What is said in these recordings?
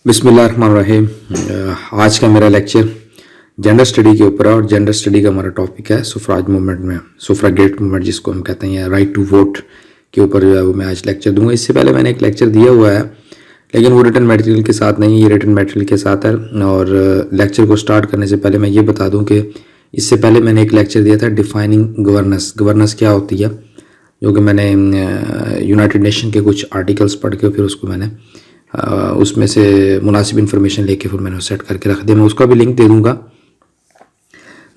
बिस्मिल्लाहिर्रहमानिर्रहीम। आज का मेरा लेक्चर जेंडर स्टडी के ऊपर है और जेंडर स्टडी का हमारा टॉपिक है सुफराज मूवमेंट में सुफरागेट मूवमेंट जिसको हम कहते हैं, या राइट टू वोट के ऊपर जो है वो मैं आज लेक्चर दूंगा। इससे पहले मैंने एक लेक्चर दिया हुआ है, लेकिन वो रिटन मटेरियल के साथ नहीं, ये रिटन मटेरियल के साथ है। और लेक्चर को स्टार्ट करने से पहले मैं ये बता दूँ कि इससे पहले मैंने एक लेक्चर दिया था डिफाइनिंग गवर्नेंस। गवर्नेंस क्या होती है, जो कि मैंने यूनाइटेड नेशन के कुछ आर्टिकल्स पढ़ के फिर उसको मैंने उसमें से मुनासिब इन्फॉर्मेशन लेके फिर मैंने सेट करके रख दिया। मैं उसका भी लिंक दे दूंगा।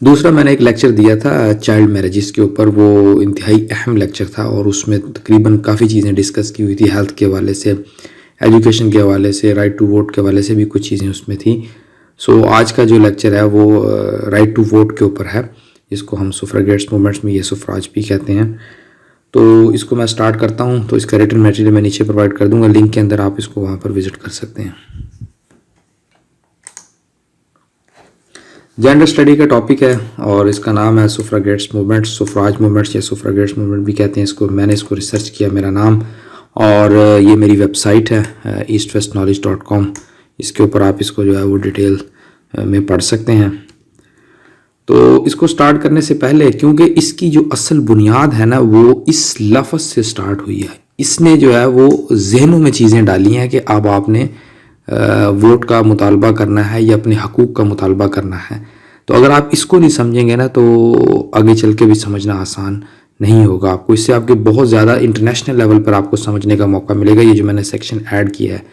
दूसरा मैंने एक लेक्चर दिया था चाइल्ड मैरिजेस के ऊपर, वो इंतहाई अहम लेक्चर था और उसमें तकरीबन काफ़ी चीज़ें डिस्कस की हुई थी। हेल्थ के हवाले से, एजुकेशन के हवाले से, राइट टू वोट के हवाले से भी कुछ चीज़ें उसमें थी। सो आज का जो लेक्चर है वो राइट टू वोट के ऊपर है, जिसको हम सुफरागेट्स मूवमेंट्स में ये सुफराज भी कहते हैं। तो इसको मैं स्टार्ट करता हूँ। तो इसका रिटन मटेरियल मैं नीचे प्रोवाइड कर दूंगा लिंक के अंदर, आप इसको वहाँ पर विजिट कर सकते हैं। जेंडर स्टडी का टॉपिक है और इसका नाम है सुफरागेट्स मूवमेंट्स, सुफराज मूवमेंट्स या सुफरागेट्स मूवमेंट भी कहते हैं इसको। मैंने इसको रिसर्च किया, मेरा नाम, और ये मेरी वेबसाइट है eastwestknowledge.com। इसके ऊपर आप इसको जो है वो डिटेल में पढ़ सकते हैं। तो इसको स्टार्ट करने से पहले, क्योंकि इसकी जो असल बुनियाद है ना वो इस लफ्ज़ से स्टार्ट हुई है, इसने जो है वो जहनों में चीज़ें डाली हैं कि अब आपने वोट का मुतालबा करना है या अपने हकूक़ का मुतालबा करना है। तो अगर आप इसको नहीं समझेंगे ना तो आगे चल के भी समझना आसान नहीं होगा आपको। इससे आपके बहुत ज़्यादा इंटरनेशनल लेवल पर आपको समझने का मौका मिलेगा। ये जो मैंने सेक्शन ऐड किया है,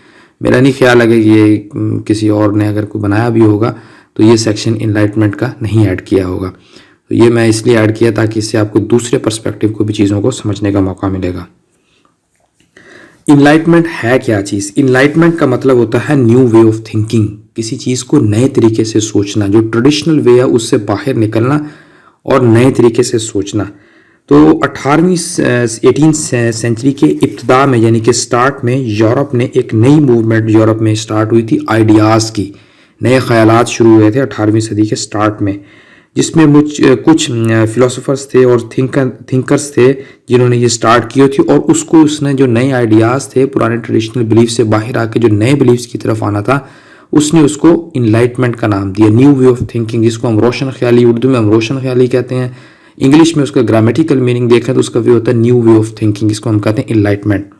मेरा नहीं ख्याल है कि ये किसी और ने अगर कोई बनाया भी होगा तो ये सेक्शन इनलाइटमेंट का नहीं ऐड किया होगा। तो ये मैं इसलिए ऐड किया ताकि इससे आपको दूसरे पर्सपेक्टिव को भी चीज़ों को समझने का मौका मिलेगा। इनलाइटमेंट है क्या चीज़? इनलाइटमेंट का मतलब होता है न्यू वे ऑफ थिंकिंग, किसी चीज़ को नए तरीके से सोचना। जो ट्रेडिशनल वे है उससे बाहर निकलना और नए तरीके से सोचना। तो 18वीं सेंचुरी के इब्तिदा में, यानी कि स्टार्ट में, यूरोप ने एक नई मूवमेंट यूरोप में स्टार्ट हुई थी आइडियाज़ की। नए ख़यालात शुरू हुए थे 18वीं सदी के स्टार्ट में, जिसमें कुछ फ़िलासफ़र्स थे और थिंकर्स थे जिन्होंने ये स्टार्ट की थी। और उसने जो नए आइडियाज़ थे, पुराने ट्रेडिशनल बिलीफ से बाहर आके जो नए बिलीफ्स की तरफ आना था, उसने उसको इनलाइटमेंट का नाम दिया, न्यू वे ऑफ थिंकिंग, जिसको हम रोशन ख्याली, उर्दू में हम रोशन ख्याली कहते हैं। इंग्लिश में उसका ग्रामेटिकल मीनिंग देखें तो उसका वे होता है न्यू वे ऑफ थिंकिंग, जिसको हम कहते हैं इनलाइटमेंट।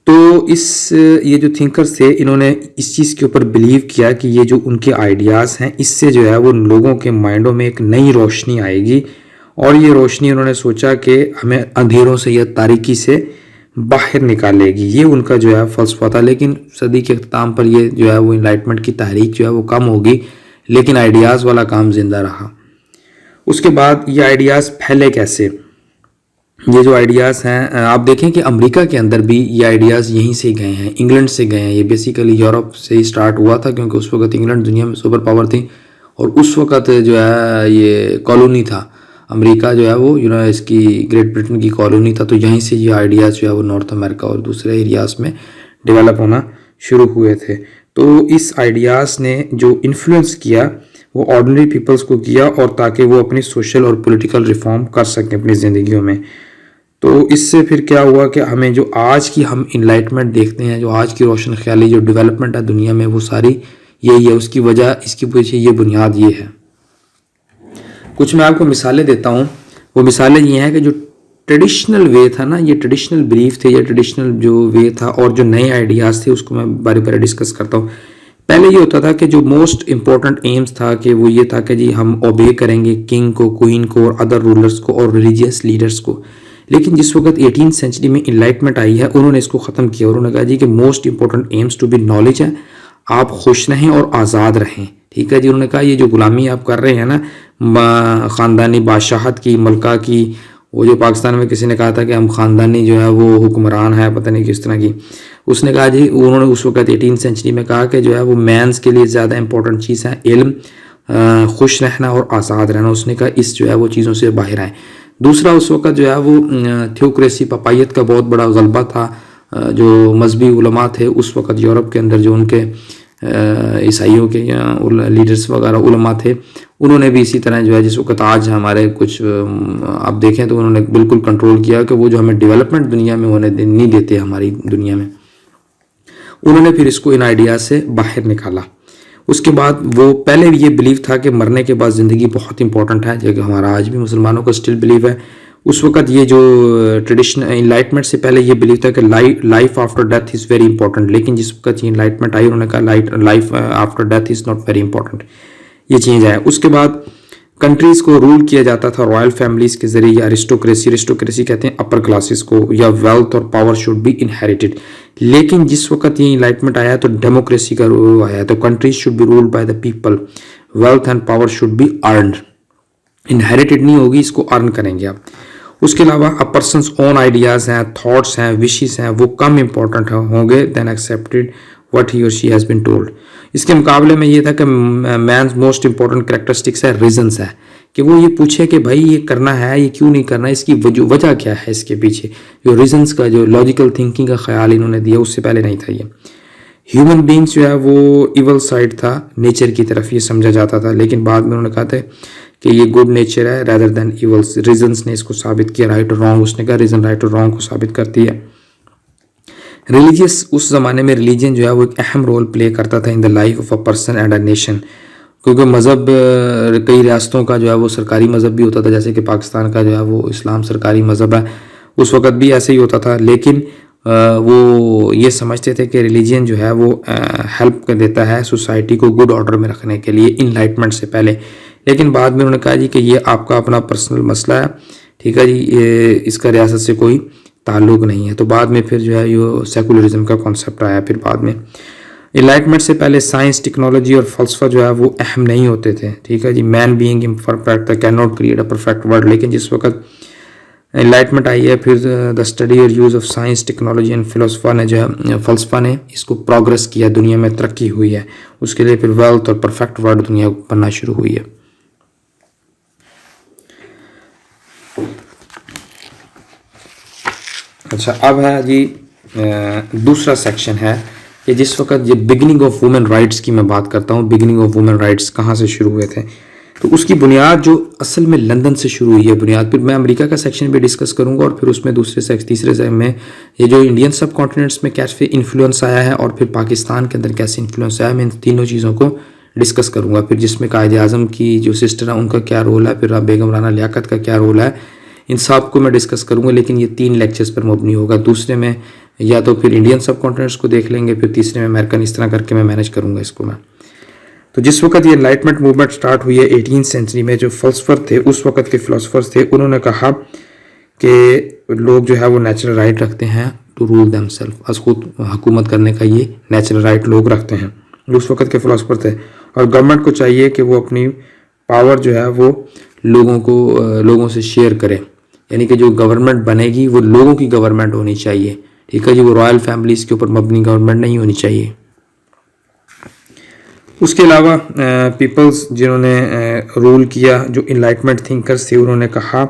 तो ये जो थिंकर्स थे, इन्होंने इस चीज़ के ऊपर बिलीव किया कि ये जो उनके आइडियाज़ हैं, इससे जो है वो लोगों के माइंडों में एक नई रोशनी आएगी। और ये रोशनी उन्होंने सोचा कि हमें अंधेरों से या तारीकी से बाहर निकालेगी। ये उनका जो है फ़लसफ़ा था। लेकिन सदी के अख्ताम पर ये जो है वो इनलाइटमेंट की तहरीक जो है वो कम होगी, लेकिन आइडियाज़ वाला काम ज़िंदा रहा। उसके बाद ये आइडियाज़ फैले कैसे? ये जो आइडियाज़ हैं, आप देखें कि अमेरिका के अंदर भी ये आइडियाज़ यहीं से गए हैं, इंग्लैंड से गए हैं। ये बेसिकली यूरोप से ही स्टार्ट हुआ था, क्योंकि उस वक्त इंग्लैंड दुनिया में सुपर पावर थी और उस वक्त जो है ये कॉलोनी था। अमेरिका जो है वो इसकी ग्रेट ब्रिटेन की कॉलोनी था। तो यहीं से ये आइडियाज़ जो है वो नॉर्थ अमेरिका और दूसरे एरियाज़ में डेवलप होना शुरू हुए थे। तो इस आइडियाज़ ने जो इन्फ्लुएंस किया वो ऑर्डिनरी पीपल्स को किया, और ताकि वो अपनी सोशल और पॉलिटिकल रिफॉर्म कर सकें अपनी ज़िंदगियों में। तो इससे फिर क्या हुआ कि हमें जो आज की हम इनलाइटमेंट देखते हैं, जो आज की रोशन ख्याली, जो डेवलपमेंट है दुनिया में, वो सारी यही है। उसकी वजह, इसकी पीछे ये बुनियाद ये है। कुछ मैं आपको मिसालें देता हूँ। वो मिसालें ये हैं कि जो ट्रेडिशनल वे था ना, ये ट्रेडिशनल बिलीफ थे या ट्रेडिशनल जो वे था, और जो नए आइडियाज़ थे, उसको मैं बारी बारी डिस्कस करता हूँ। पहले ये होता था कि जो मोस्ट इम्पॉर्टेंट एम्स था कि वो ये था कि जी हम ओबे करेंगे किंग को, क्वीन को और अदर रूलर्स को और रिलीजियस लीडर्स को। लेकिन जिस वक्त 18वीं सेंचुरी में इनलाइटमेंट आई है, उन्होंने इसको ख़त्म किया। उन्होंने कहा जी कि most important aims to be knowledge है, आप खुश रहें और आज़ाद रहें। ठीक है जी। उन्होंने कहा ये जो गुलामी आप कर रहे हैं ना, ख़ानदानी बादशाहत की, मलका की, वो जो पाकिस्तान में किसी ने कहा था कि हम ख़ानदानी जो है वो हुक्मरान है, पता नहीं किस तरह की, उसने कहा जी, उन्होंने उस वक्त 18वीं सेंचुरी में कहा कि जो है वो मैंस के लिए ज़्यादा इंपॉर्टेंट चीज़ है इल्म, खुश रहना और आज़ाद रहना। उसने कहा इस जो है वो चीज़ों से बाहर आए। दूसरा, उस वक्त जो है वो थियोक्रेसी, पपायत का बहुत बड़ा गलबा था। जो मजहबी उलमा थे उस वक्त यूरोप के अंदर, जो उनके ईसाइयों के लीडर्स वगैरह उलमा थे, उन्होंने भी इसी तरह जो है, जिस वक्त आज हमारे कुछ आप देखें तो उन्होंने बिल्कुल कंट्रोल किया कि वो जो हमें डेवलपमेंट दुनिया में होने नहीं देते हमारी दुनिया में। उन्होंने फिर इसको इन आइडियाज से बाहर निकाला। उसके बाद वो पहले ये बिलीव था कि मरने के बाद ज़िंदगी बहुत इंपॉर्टेंट है, जो कि हमारा आज भी मुसलमानों का स्टिल बिलीव है। उस वक्त ये जो ट्रेडिशन इनलाइटमेंट से पहले ये बिलीव था कि life after death is very important, लेकिन जिस वक्त इनलाइटमेंट आई उन्होंने कहा life after death is not very important, ये चेंज आया। उसके बाद कंट्रीज़ को रूल किया जाता था रॉयल फैमिलीज़ के ज़रिए या अरिस्टोक्रेसी कहते हैं अपर क्लासेस को, या वेल्थ और पावर शुड बी इनहेरिटेड। लेकिन जिस वक्त ये इनलाइटमेंट आया तो डेमोक्रेसी का रूल आया, तो countries should be ruled by the people, wealth and power should be earned, inherited नहीं होगी, इसको अर्न करेंगे आप। उसके अलावा अ पर्सन्स ओन आइडियाज़ हैं, थॉट्स हैं, विशेस हैं, वो कम इंपॉर्टेंट होंगे देन एक्सेप्टेड व्हाट ही और शी हैज़ बीन टोल्ड। इसके मुकाबले में ये था कि मैंस मोस्ट इंपॉर्टेंट करेक्टरिस्टिक्स है रीजंस है, कि वो ये पूछे कि भाई ये करना है, ये क्यों नहीं करना, इसकी वजह क्या है, इसके पीछे जो रीजंस का जो लॉजिकल थिंकिंग का ख्याल इन्होंने दिया, उससे पहले नहीं था ये। ह्यूमन बींग्स जो है वो इवल साइड था नेचर की तरफ, ये समझा जाता था, लेकिन बाद में उन्होंने कहा था कि ये गुड नेचर है रैदर देन इवल्स। रीजंस ने इसको साबित किया, राइट और रॉन्ग, उसने कहा रीजन राइट और रॉन्ग को साबित करती है। रिलीजियस, उस ज़माने में रिलीजन जो है वो एक अहम रोल प्ले करता था in the life of a person and a nation, क्योंकि मज़हब कई रियासतों का जो है वो सरकारी मज़हब भी होता था, जैसे कि पाकिस्तान का जो है वो इस्लाम सरकारी मज़हब है, उस वक़्त भी ऐसे ही होता था। लेकिन वो ये समझते थे कि रिलीजन जो है वो हेल्प कर देता है सोसाइटी को गुड ऑर्डर में रखने के लिए इनलाइटमेंट से पहले। लेकिन बाद में उन्होंने कहा जी कि ये आपका अपना पर्सनल मसला है, ठीक है जी, इसका रियासत से कोई ताल्लुक़ नहीं है। तो बाद में फिर जो है ये सेकुलरिज्म का कॉन्सेप्ट आया। फिर बाद में इनलाइटमेंट से पहले साइंस, टेक्नोलॉजी और फलसफा जो है वो अहम नहीं होते थे, ठीक है जी। Man being imperfect can not create a perfect world. लेकिन जिस वक्त इनलाइटमेंट आई है, फिर द स्टडी और use of science, technology and philosophy ने जो है फ़लसफ़ा ने इसको प्रोग्रेस किया, दुनिया में तरक्की हुई है, उसके लिए फिर वेल्थ और परफेक्ट वर्ल्ड दुनिया बनना शुरू हुई है। अच्छा, अब है जी दूसरा सेक्शन है कि जिस वक्त ये बिगिनिंग ऑफ वुमेन राइट्स की मैं बात करता हूँ, बिगिनिंग ऑफ वुमेन राइट्स कहाँ से शुरू हुए थे, तो उसकी बुनियाद जो असल में लंदन से शुरू हुई है बुनियाद। फिर मैं अमेरिका का सेक्शन भी डिस्कस करूंगा और फिर उसमें तीसरे सेक्शन में ये जो इंडियन सब कॉन्टिनेंट्स में कैसे इन्फ्लुएंस आया है और फिर पाकिस्तान के अंदर कैसे इन्फ्लुएंस आया है, मैं इन तीनों चीज़ों को डिस्कस करूंगा। फिर जिसमें कायद आज़म की जो सिस्टर है उनका क्या रोल है, फिर बेगम राना लियाकत का क्या रोल है, इन सब को मैं डिस्कस करूंगा। लेकिन ये 3 लेक्चर्स पर मबनी होगा। दूसरे में या तो फिर इंडियन सब कॉन्टिनेंट्स को देख लेंगे, फिर तीसरे में अमेरिकन, इस तरह करके मैं मैनेज करूँगा इसको मैं। तो जिस वक्त ये एनलाइटमेंट मूवमेंट स्टार्ट हुई है 18वीं सेंचुरी में, जो फ़लसफ़र थे उस वक्त के फ़िलासफ़र्स थे, उन्होंने कहा कि लोग जो है वो नेचुरल राइट रखते हैं टू रूल देमसेल्फ, खुद हुकूमत करने का ये नेचुरल राइट लोग रखते हैं, उस वक्त के फ़िलासफ़र थे। और गवर्नमेंट को चाहिए कि वो अपनी पावर जो है वो लोगों से शेयर करे, यानी कि जो गवर्नमेंट बनेगी वो लोगों की गवर्नमेंट होनी चाहिए, ठीक है जी। वो रॉयल फैमिलीज़ के ऊपर मबनी गवर्नमेंट नहीं होनी चाहिए। उसके अलावा पीपल्स जिन्होंने रूल किया, जो इनलाइटमेंट थिंकर्स थे, उन्होंने कहा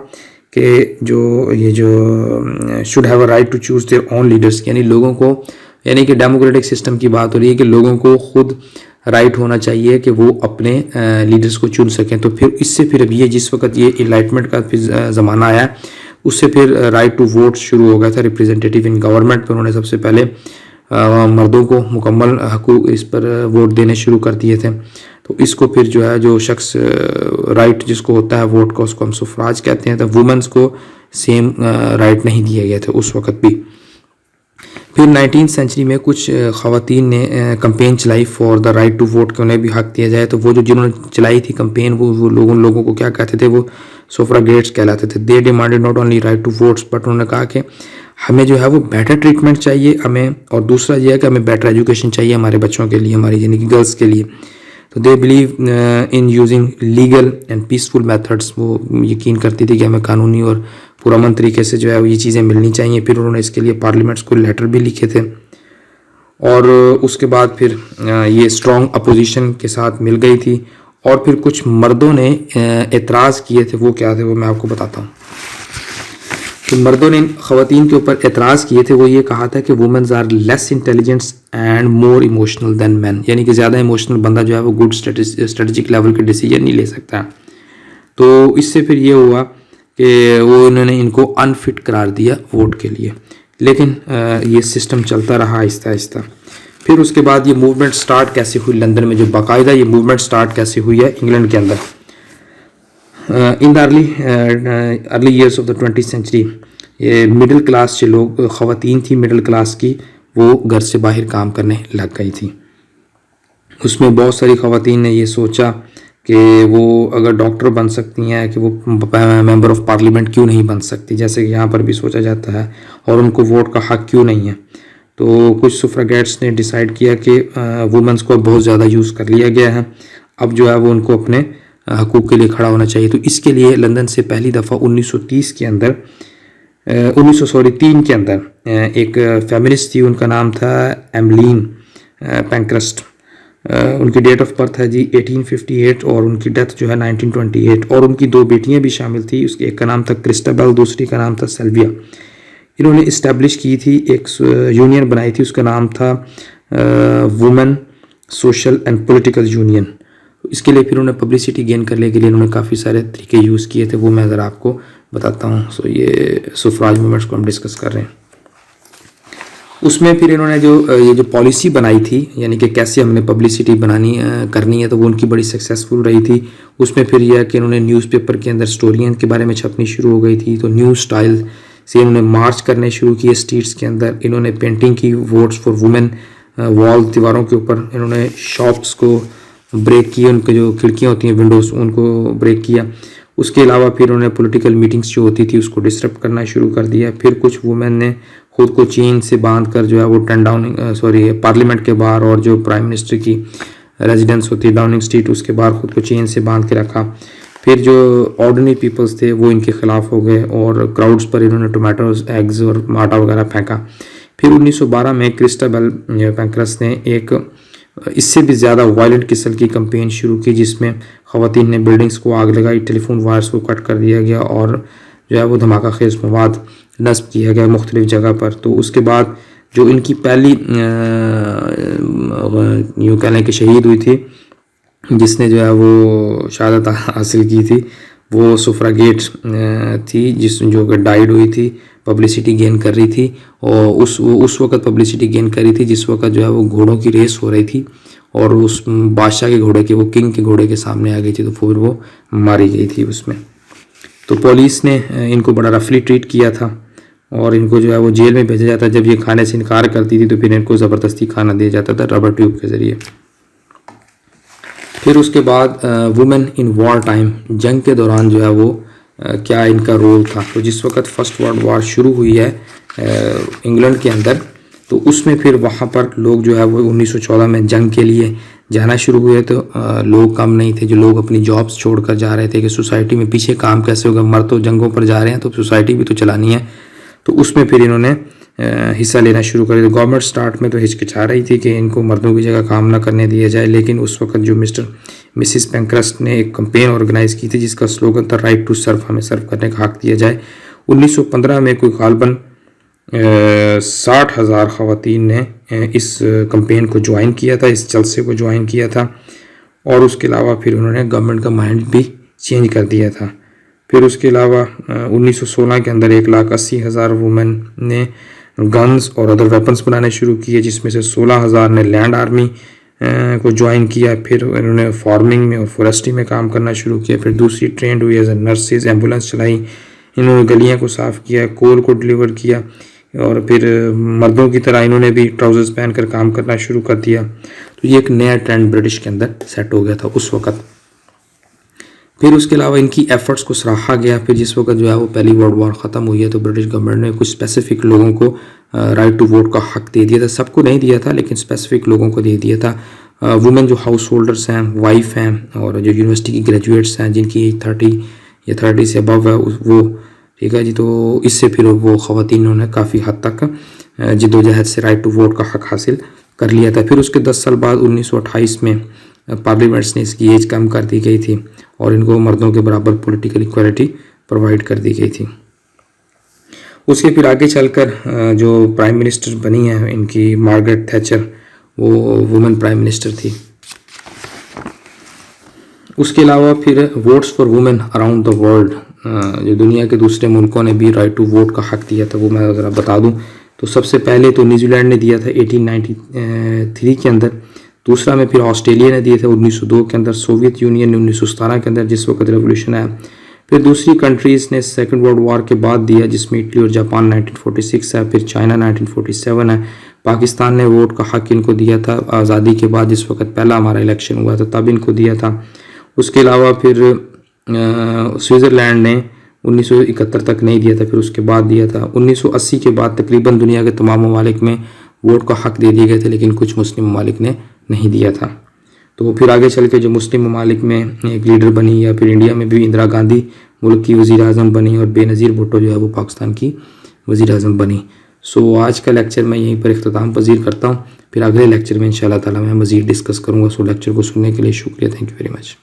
कि जो should have a right to choose their own leaders, यानी लोगों को, यानी कि डेमोक्रेटिक सिस्टम की बात हो रही है कि लोगों को खुद राइट होना चाहिए कि वो अपने लीडर्स को चुन सकें। तो फिर इससे फिर अब ये जिस वक्त ये इनलाइटमेंट का फिर ज़माना आया, उससे फिर राइट टू वोट शुरू हो गया था रिप्रेजेंटेटिव इन गवर्नमेंट पर। उन्होंने सबसे पहले मर्दों को मुकम्मल हकूक़ इस पर वोट देने शुरू कर दिए थे। तो इसको फिर जो है जो शख्स राइट जिसको होता है वोट का, उसको हम सुफराज कहते हैं। तो वुमेंस को सेम राइट नहीं दिए गए थे उस वक्त भी। फिर 19वीं सेंचुरी में कुछ ख़वातीन ने कंपेन चलाई for the right to vote, कि उन्हें भी हक दिया जाए। तो वो जिन्होंने चलाई थी कंपेन, वो लोगों को क्या कहते थे, वो सुफरागेट्स कहलाते थे। They demanded not only right to votes, but उन्होंने कहा कि हमें जो है वो बेटर ट्रीटमेंट चाहिए हमें, और दूसरा ये है कि हमें बेटर एजुकेशन चाहिए हमारे बच्चों के लिए, हमारी यानी कि गर्ल्स के लिए। तो they believe in using legal and peaceful methods, वो यकीन करती थी कि हमें कानूनी और पुरअमन तरीके से जो है ये चीज़ें मिलनी चाहिए। फिर उन्होंने इसके लिए पार्लियामेंट्स को लेटर भी लिखे थे, और उसके बाद फिर ये स्ट्रॉन्ग अपोजिशन के साथ मिल गई थी। और फिर कुछ मर्दों ने एतराज़ किए थे, वो क्या थे वो मैं आपको बताता हूँ। तो मर्दों ने ख़वातीन के ऊपर एतराज़ किए थे, वो ये कहा था कि womens are less intelligents and more emotional than man, यानी कि ज़्यादा इमोशनल बंदा जो है वो गुड स्ट्रेटेजिक लेवल के डिसीजन नहीं ले सकता। तो इससे फिर ये हुआ कि वो उन्होंने इनको अनफिट करार दिया वोट के लिए। लेकिन ये सिस्टम चलता रहा आहिस्ता आहिस्ता। फिर उसके बाद ये मूवमेंट स्टार्ट कैसे हुई लंदन में, जो बाकायदा ये मूवमेंट स्टार्ट कैसे हुई है इंग्लैंड के अंदर। In the early years of the 20th century, ये मिडिल क्लास जो लोग ख़वातीन थी मिडिल क्लास की, वो घर से बाहर काम करने लग गई थी। उसमें बहुत सारी ख़वातीन ने ये सोचा कि वो अगर डॉक्टर बन सकती हैं कि वो मेंबर ऑफ पार्लियामेंट क्यों नहीं बन सकती, जैसे कि यहाँ पर भी सोचा जाता है, और उनको वोट का हक क्यों नहीं है। तो कुछ सुफ्रागेट्स ने डिसाइड किया कि वुमेंस को बहुत ज़्यादा यूज़ कर लिया गया है, अब जो है वो उनको अपने हकूक़ के लिए खड़ा होना चाहिए। तो इसके लिए लंदन से पहली दफ़ा 1930 के अंदर 3 के अंदर एक फेमिनिस्ट थी, उनका नाम था एमलीन पैंक्रस्ट। उनकी डेट ऑफ बर्थ है जी 1858 और उनकी डेथ जो है 1928, और उनकी 2 बेटियां भी शामिल थी। उसके एक का नाम था क्रिस्टाबेल, दूसरी का नाम था सेल्विया। इन्होंने इस्टेब्लिश की थी, एक यूनियन बनाई थी, उसका नाम था women social and political union. इसके लिए फिर उन्होंने पब्लिसिटी गेन करने के लिए इन्होंने काफ़ी सारे तरीके यूज़ किए थे, वो मैं ज़रा आपको बताता हूँ। सो ये सुफराज मूवमेंट्स को हम डिस्कस कर रहे हैं। उसमें फिर इन्होंने ये जो पॉलिसी बनाई थी, यानी कि कैसे हमने पब्लिसिटी बनानी करनी है, तो वो उनकी बड़ी सक्सेसफुल रही थी। उसमें फिर यह है कि इन्होंने न्यूज़पेपर के अंदर स्टोरियाँ के बारे में छपनी शुरू हो गई थी। तो न्यू स्टाइल से इन्होंने मार्च करने शुरू किए स्ट्रीट्स के अंदर। इन्होंने पेंटिंग की, वोट्स फॉर वुमेन, वॉल दीवारों के ऊपर इन्होंने शॉप्स को ब्रेक किए, उनके जो खिड़कियाँ होती हैं विंडोज़, उनको ब्रेक किया। उसके अलावा फिर उन्होंने पॉलिटिकल मीटिंग्स जो होती थी उसको डिस्टर्ब करना शुरू कर दिया। फिर कुछ वुमेन ने खुद को चेन से बांध कर जो है वो पार्लियामेंट के बाहर, और जो प्राइम मिनिस्टर की रेजिडेंस होती है डाउनिंग स्ट्रीट, उसके बाहर खुद को चेन से बांध के रखा। फिर जो ऑर्डिनरी पीपल्स थे वो इनके खिलाफ हो गए और क्राउड्स पर इन्होंने टोमेटोज, एग्स और आटा वगैरह फेंका। फिर 1912 में क्रिस्टाबेल पैंक्रस ने एक इससे भी ज़्यादा वायलेंट किस्म की कंपेन शुरू की, जिसमें ख़वातीन ने बिल्डिंग्स को आग लगाई, टेलीफोन वायर्स को कट कर दिया गया, और जो है वो धमाका खेज मवाद नस्ब किया गया मुख्तलिफ जगह पर। तो उसके बाद जो इनकी पहली यूँ कह लें कि शहीद हुई थी, जिसने जो है वो शहादत हासिल की थी, वो सुफ्रागेट थी, जो कि डाइड हुई थी, पब्लिसिटी गेन कर रही थी। और उस वक्त पब्लिसिटी गेन कर रही थी जिस वक्त जो है वो घोड़ों की रेस हो रही थी, और उस बादशाह के घोड़े के, वो किंग के घोड़े के सामने आ गई थी, तो फिर वो मारी गई थी उसमें। तो पुलिस ने इनको बड़ा रफली ट्रीट किया था और इनको जो है वो जेल में भेजा जाता। जब ये खाने से इनकार करती थी तो फिर इनको ज़बरदस्ती खाना दिया जाता था रबर ट्यूब के ज़रिए। फिर उसके बाद वुमेन इन वॉर टाइम, जंग के दौरान जो है वो क्या इनका रोल था। तो जिस वक्त फर्स्ट वर्ल्ड वार शुरू हुई है इंग्लैंड के अंदर, तो उसमें फिर वहाँ पर लोग जो है वो 1914 में जंग के लिए जाना शुरू हुए। तो लोग कम नहीं थे जो लोग अपनी जॉब्स छोड़कर जा रहे थे कि सोसाइटी में पीछे काम कैसे होगा, मर तो जंगों पर जा रहे हैं तो सोसाइटी भी तो चलानी है। तो उसमें फिर इन्होंने हिस्सा लेना शुरू कर दिया। गवर्नमेंट स्टार्ट में तो हिचकिचा रही थी कि इनको मर्दों की जगह काम ना करने दिया जाए, लेकिन उस वक्त जो मिसिस पैंक्रस्ट ने एक कैंपेन ऑर्गेनाइज की थी जिसका स्लोगन था राइट टू सर्व, हमें सर्व करने का हक दिया जाए। 1915 में कोई गालबन 60,000 ख़वातीन ने इस कैंपेन को ज्वाइन किया था, इस जलसे को ज्वाइन किया था। और उसके अलावा फिर उन्होंने गवर्नमेंट का माइंड भी चेंज कर दिया था। फिर उसके अलावा 1916 के अंदर 1,80,000 वुमेन ने गन्स और अदर वेपन्स बनाने शुरू किए, जिसमें से 16,000 ने लैंड आर्मी को ज्वाइन किया। फिर इन्होंने फार्मिंग में और फॉरेस्ट्री में काम करना शुरू किया। फिर दूसरी ट्रेंड हुई एज ए नर्सेज, एम्बुलेंस चलाई, इन्होंने गलियाँ को साफ़ किया, कोल को डिलीवर किया, और फिर मर्दों की तरह इन्होंने भी ट्राउज़र्स पहनकर काम करना शुरू कर दिया। तो ये एक नया ट्रेंड ब्रिटिश के अंदर सेट हो गया था उस वक़्त। फिर उसके अलावा इनकी एफर्ट्स को सराहा गया। फिर जिस वक्त जो है वो पहली वर्ल्ड वॉर ख़त्म हुई है तो ब्रिटिश गवर्नमेंट ने कुछ स्पेसिफिक लोगों को राइट टू वोट का हक दे दिया था। सबको नहीं दिया था लेकिन स्पेसिफिक लोगों को दे दिया था। वुमेन जो हाउस होल्डर्स हैं, वाइफ हैं, और जो यूनिवर्सिटी की ग्रेजुएट्स हैं जिनकी एज 30 या 30 से अबव है वो, ठीक है जी। तो इससे फिर वो ख़वातीनों ने काफ़ी हद तक जिद्दोजहद से राइट टू वोट का हक हासिल कर लिया था। फिर उसके 10 साल बाद 1928 में पार्लियामेंट्स ने इसकी एज कम कर दी गई थी और इनको मर्दों के बराबर पॉलिटिकल इक्वालिटी प्रोवाइड कर दी गई थी। उसके फिर आगे चलकर जो प्राइम मिनिस्टर बनी है इनकी मार्गरेट थैचर, वो वुमेन प्राइम मिनिस्टर थी। उसके अलावा फिर votes for women around the world, जो दुनिया के दूसरे मुल्कों ने भी राइट टू वोट का हक दिया था, वो मैं ज़रा बता दूं। तो तो सबसे पहले तो न्यूजीलैंड ने दिया था 1893 के अंदर, दूसरा में फिर ऑस्ट्रेलिया ने दिए थे 1902 के अंदर, सोवियत यूनियन ने 1917 के अंदर जिस वक्त रेवोल्यूशन आया, फिर दूसरी कंट्रीज़ ने सेकेंड वर्ल्ड वॉर के बाद दिया जिसमें इटली और जापान 1946 है, फिर चाइना 1947 है, पाकिस्तान ने वोट का हक इनको दिया था आज़ादी के बाद, जिस वक्त पहला हमारा इलेक्शन हुआ था तब इनको दिया था। उसके अलावा फिर स्विट्ज़रलैंड ने 1971 तक नहीं दिया था, फिर उसके बाद दिया था। 1980 के बाद तकरीबन दुनिया के तमाम ममालिक में वोट का हक दे दिए गए थे, लेकिन कुछ मुस्लिम ममालिक ने नहीं दिया था। तो फिर आगे चल के जो मुस्लिम ममालिक में एक लीडर बनी, या फिर इंडिया में भी इंदिरा गांधी मुल्क की वज़ीर आज़म बनी और बेनज़ीर भुट्टो जो है वो पाकिस्तान की वज़ीर आज़म बनी। सो आज का लेक्चर मैं यहीं पर इख्तिताम पजीर करता हूँ, फिर अगले लेक्चर में इंशाअल्लाह ताला मैं मज़ीद डिस्कस करूँगा। सो लेक्चर को सुनने के लिए शुक्रिया, थैंक यू वेरी मच।